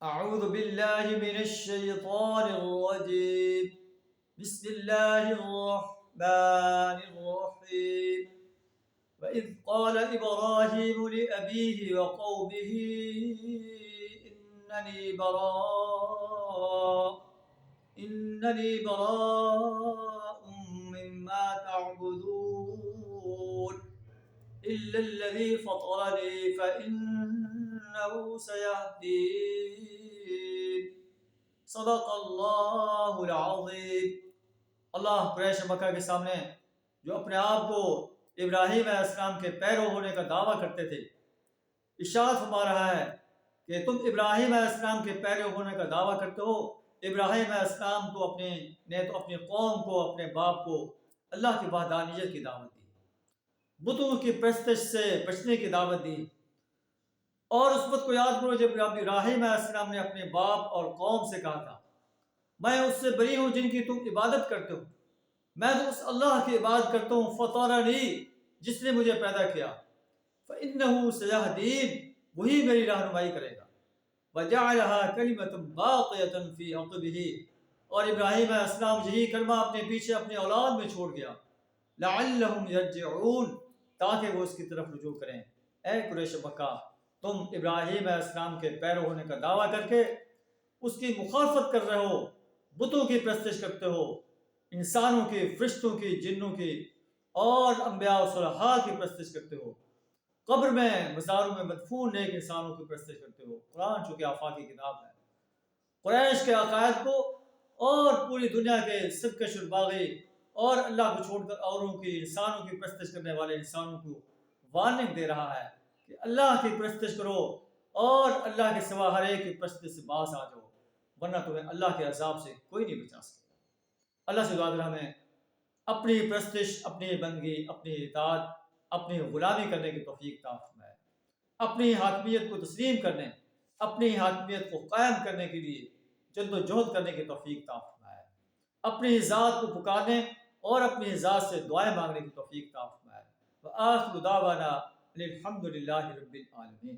أعوذ بالله من الشيطان الرجيم. بسم الله الرحمن الرحيم. وإذ قال إبراهيم لأبيه وقومه إنني براء إنني براء مما تعبدون إلا الذي فطرني فإنه سيهدين. صدق اللہ العظیم. اللہ قریش مکہ کے سامنے جو اپنے آپ کو ابراہیم علیہ السلام کے پیرو ہونے کا دعویٰ کرتے تھے، ارشاد فرما رہا ہے کہ تم ابراہیم علیہ السلام کے پیرو ہونے کا دعویٰ کرتے ہو. ابراہیم علیہ السلام نے تو اپنی قوم کو، اپنے باپ کو اللہ کی وحدانیت کی دعوت دی، بتوں کی پرستش سے بچنے کی دعوت دی. اور اس وقت کو یاد کرو جب ابراہیم علیہ السلام نے اپنے باپ اور قوم سے کہا تھا، میں اس سے بری ہوں جن کی تم عبادت کرتے ہو، میں تو اس اللہ کی عبادت کرتا ہوں فطرنی، جس نے مجھے پیدا کیا، فإنہ سیہدین، وہی میری رہنمائی کرے گا. وجعلها کلمۃ باقیۃ فی عقبہ، اور ابراہیم علیہ السلام یہی کلمہ اپنے پیچھے اپنے اولاد میں چھوڑ گیا، لعلہم یرجعون، تاکہ وہ اس کی طرف رجوع کریں. اے قریش مکہ، تم ابراہیم علیہ السلام کے پیرو ہونے کا دعویٰ کر کے اس کی مخالفت کر رہے ہو، بتوں کی پرستش کرتے ہو، انسانوں کی، فرشتوں کی، جنوں کی اور انبیاء و صلحاء کی پرستش کرتے ہو، قبر میں، مزاروں میں مدفون نیک انسانوں کی پرستش کرتے ہو. قرآن چونکہ آفاقی کتاب ہے، قریش کے عقائد کو اور پوری دنیا کے سرکش الباغی اور اللہ کو چھوڑ کر اوروں کی، انسانوں کی پرستش کرنے والے انسانوں کو وارننگ دے رہا ہے کہ اللہ کی پرستش کرو اور اللہ کے سوا ہر ایک کی پرستش سے باز آ جاؤ، ورنہ تمہیں اللہ کے عذاب سے کوئی نہیں بچا سکتا. اللہ سے دعا ہمیں اپنی پرستش، اپنی بندگی، اپنی اطاعت، اپنی غلامی کرنے کی توفیق عطا فرمائے، اپنی حاکمیت کو تسلیم کرنے، اپنی حاکمیت کو قائم کرنے کے لیے جد و جہد کرنے کی توفیق عطا فرمائے، اپنی ذات کو پکارنے اور اپنی ذات سے دعائیں مانگنے کی توفیق عطا فرمائے. وآخر دعوانا الحمد للہ رب العالمین.